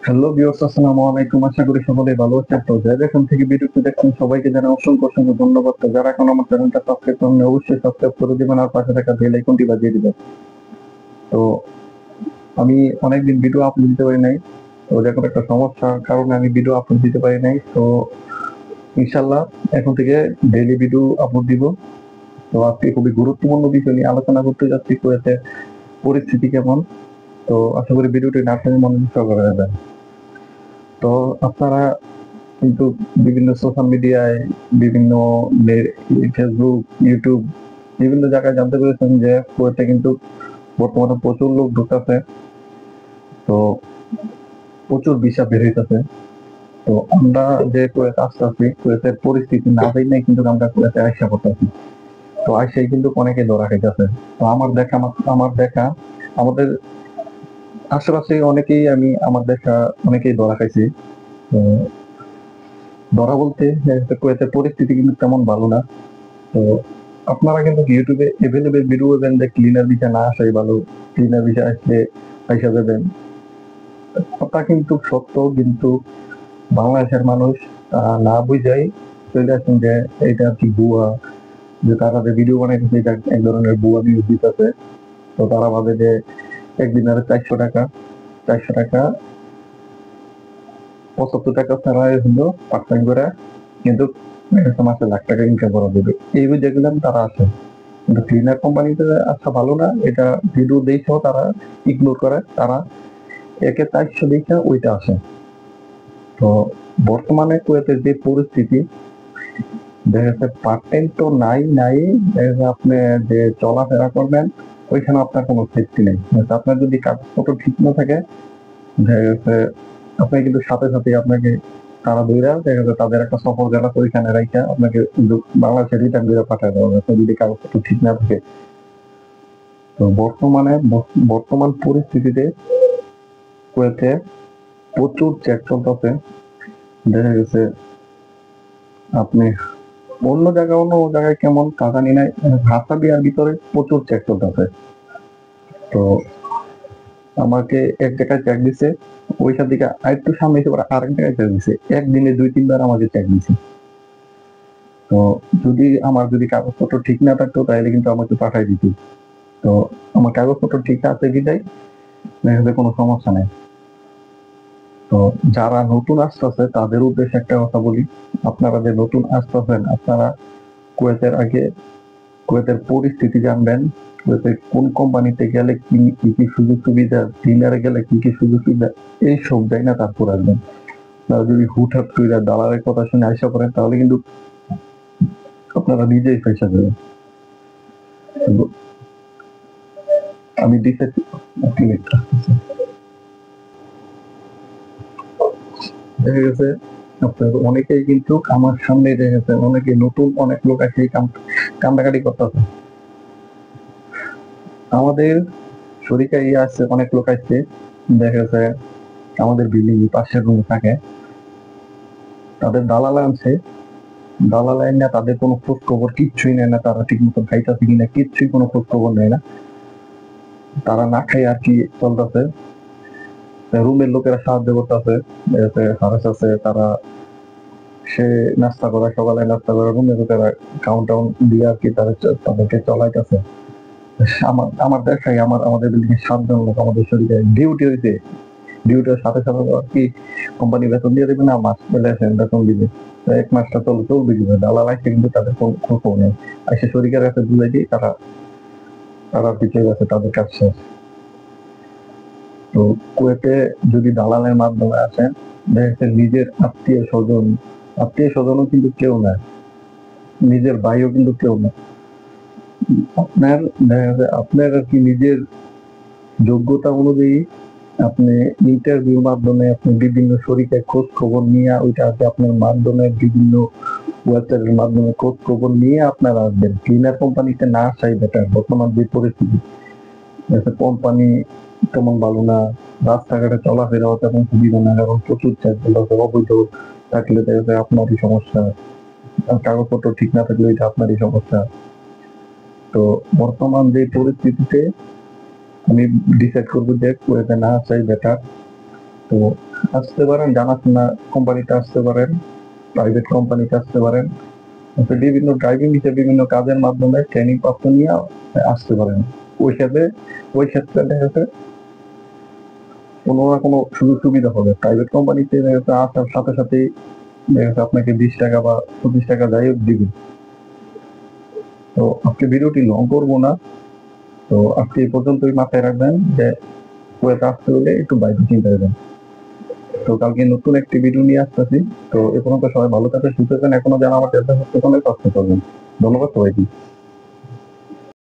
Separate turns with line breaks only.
Hello viewers, আসসালামু আলাইকুম। আশা করি সকলেই ভালো আছেন। তো যারা যেখান থেকে ভিডিওটি দেখছেন সবাইকে জানাই অসংখ্য অসংখ্য ধন্যবাদ। তো যারা এখন আমার চ্যানেলটা সাবস্ক্রাইব করেননি অবশ্যই সাবস্ক্রাইব করে দিবেন আর পাশে থাকা বেল আইকনটি বাজিয়ে দিবেন। তো আমি অনেকদিন ভিডিও আপলোড দিতে পারি নাই। তো এরকম একটা সমস্যার কারণে আমি ভিডিও আপলোড দিতে পারি নাই। তো ইনশাআল্লাহ এখন থেকে ডেইলি ভিডিও আপলোড দিব। তো আজকে খুবই গুরুত্বপূর্ণ বিষয় নিয়ে আলোচনা করতে যাচ্ছি, কুয়েতের পরিস্থিতি কেমন। তো আশা করি ভিডিওটি না টেনে মনোযোগ সহকারে দেখবেন। তো আপনারা কিন্তু বিভিন্ন সোশ্যাল মিডিয়ায়, বিভিন্ন ফেসবুক, ইউটিউব বিভিন্ন জায়গায় জানতে পেরেছেন যে কুয়েতে কিন্তু বর্তমানে প্রচুর লোক ঢুকতেছে। তো প্রচুর ভিসা বের হইতেছে। তো আমরা যে কুয়েতে আসতেছি, কুয়েতের পরিস্থিতি না জানি কিন্তু আমরা কুয়েতে আইসা পড়তেছি। তো আইসাই কিন্তু অনেকে ধরা খাইতেছে। তো আমার দেখা আমাদের আশেপাশে অনেকেই আমার দেখা অনেকেই ধরা খাইছি। তো ধরা বলতে কুয়েতের পরিস্থিতি কিন্তু তেমন ভালো না। তো আপনারা কিন্তু ইউটিউবে এভেলেবেল ভিডিও পাবেন যে ক্লিনার ভিসা না আসাই ভালো, ক্লিনার ভিসা আসলে পয়সা দেবেন। কথা কিন্তু সত্য, কিন্তু বাংলাদেশের মানুষ না বুঝাই চলে আসেন যে এটা কি ভুয়া, যে তারা যে ভিডিও বানাইতেছে এটা এক ধরনের ভুয়া নিউজ দিতেছে। তো তারা ভাবে যে একদিন আর 400 টাকা 400 টাকা 75 টাকা ছাড়া হলো পার্ট টাইম করে, কিন্তু মাসে লাখ টাকা ইনকাম করা যাবে এই বুঝে গেলাম তারা আসে। কিন্তু ক্লিনার কোম্পানিতে আচ্ছা ভালো না, এটা ভিডিও দেখেও তারা ইগনোর করে, তারা একে 400 দেখে ওইটা আসে। তো বর্তমানে কুয়েতের যে পরিস্থিতি, দেখা যাচ্ছে পার্ট টাইম তো নাই, দেখা যাচ্ছে আপনি যে চলাফেরা করবেন ওইখানে আপনার কোনো সেফটি নেই। আপনার যদি কাগজপত্র ঠিক না থাকে, দেখা যাচ্ছে আপনি কিন্তু সাথে সাথে আপনাকে তারা দইরা দেখা যাচ্ছে তাদের একটা সফর জেলা ওইখানে রাইখা আপনাকে কিন্তু বাংলাদেশে রিটার্ন করে পাঠায় দেওয়া হবে আপনার যদি কাগজপত্র ঠিক না থাকে। তো বর্তমান পরিস্থিতিতে কুয়েতে প্রচুর চেক চলতেছে। দেখা গেছে আপনি অন্য জায়গায় কেমন তা জানি না, ভাষা বিয়ার ভিতরে প্রচুর চেক চলতেছে। তো আমাকে এক জায়গায় চেক দিছে, ওইখান থেকে আরেকটু সামনে এসে পরে আরেক জায়গায় চেক দিছে, একদিনে 2-3 বার আমাকে চেক দিছে। তো যদি কাগজপত্র ঠিক না থাকতো তাহলে কিন্তু আমাকে পাঠাই দিত। তো আমার কাগজপত্র ঠিক আছে বিদায় দেখা যাচ্ছে কোনো সমস্যা নেই। তো যারা নতুন আসতেছে তাদের উদ্দেশ্যে একটা কথা বলি, আপনারা যে নতুন আসতেছেন আপনারা আগে কুয়েতের পরিস্থিতি জানবেন, কুয়েতে কোন কোম্পানিতে গেলে কি কি সুযোগ সুবিধা, ক্লিনারে গেলে কি কি সুযোগ সুবিধা এই সব যাই না তারপর আসবেন। আপনারা যদি হুটহাট করে দালালের কথা শুনে আইসা পড়েন তাহলে কিন্তু আপনারা নিজেই পয়সা দেবেন। আমি ডিসাইড দেখা গেছে আপনার অনেকেই কিন্তু আমার সামনে দেখা গেছে অনেকে নতুন অনেক লোক আছে কান্দাকাটি করতেছে। আমাদের শরিকা আছে, অনেক লোক আসছে, দেখা গেছে আমাদের বিল্ডিং পাশের রুমে থাকে, তাদের দালাল আনছে, দালাল আইন না তাদের কোনো খোঁজ খবর কিচ্ছুই নেয় না, তারা ঠিক মতো খাইতেছে কিনা কিচ্ছুই কোনো খোঁজ খবর নেয় না, তারা না খাই আর কি চলতেছে। রুমের লোকেরা সাহায্য করতেছে, হারেস আছে তারা, সে নাস্তা করে, সকালে নাস্তা করে রুমের লোকেরা কাউন্টাউন দিয়ে আর কি তাদেরকে চলাইতেছে। আমার দেখাই আমাদের বিল্ডিং এর 7 জন লোক আমাদের শরীরে ডিউটি হয়েছে, ডিউটির সাথে সাথে আর কি কোম্পানি বেতন দিয়ে দেবে না, মাস পেলে বেতন দিবে। 1 মাসটা চলবে দিবে, দালাল আসছে কিন্তু তাদের কোনো খবর নেই, আসে শরীরের কাছে বুঝাই দিই, তারা তারা পিছিয়ে গেছে, তাদের কাজ শেষ। তো কুয়েতে যদি দালালের মাধ্যমে আসেন, দেখা যাচ্ছে নিজের আত্মীয় স্বজনও কিন্তু কেউ না, নিজের ভাইও কিন্তু কেউ না। আপনার দেখা যাচ্ছে আপনার আর কি নিজের যোগ্যতা অনুযায়ী আপনি ইন্টারভিউর মাধ্যমে আপনি বিভিন্ন শরীরের খোঁজ খবর নিয়ে ওইটা আছে আপনার মাধ্যমে বিভিন্ন ওয়েবসাইটের মাধ্যমে খোঁজ খবর নিয়ে আপনারা আসবেন। ক্লিনার কোম্পানিতে না আসাই বেটার। বর্তমান যে পরিস্থিতি, কোম্পানি তেমন ভালো না, রাস্তাঘাটে চলাফেরাও তেমন সুবিধা না, কারণ প্রচুর অবৈধ থাকলে দেখা যায় আপনারই সমস্যা, আর কাগজপত্র ঠিক না থাকলে এটা আপনারই সমস্যা। তো বর্তমান যে পরিস্থিতিতে আমি ডিসাইড করবো যে কুয়েতে না আসাই বেটার। তো আসতে পারেন, জানাশোনা কোম্পানিতে আসতে পারেন, প্রাইভেট কোম্পানিতে আসতে পারেন। তো বিভিন্ন ড্রাইভিং হিসেবে বিভিন্ন কাজের মাধ্যমে ট্রেনিং প্রাপ্ত নিয়ে আসতে পারেন। ওই ক্ষেত্রে দেখা যাচ্ছে কোনো না কোনো সুযোগ সুবিধা হবে। প্রাইভেট কোম্পানিতে দেখা যাচ্ছে আসার সাথে সাথেই দেখা যাচ্ছে আপনাকে 20 টাকা বা 25 টাকা যাই হোক দিবে। তো আজকে ভিডিওটি লং করবো না। তো আজকে এই পর্যন্তই, মাথায় রাখবেন যে কুয়েতে আসতে হলে একটু বাইরে চিন্তা করবেন। তো কালকে নতুন একটি ভিডিও নিয়ে আসতেছি। তো এ পর্যন্ত সবাই ভালো থাকবেন, সুস্থ থাকবেন। এখনো যারা আমার চ্যানেল সাবস্ক্রাইব করেন, সাবস্ক্রাইব করবেন। ধন্যবাদ সবাইকে।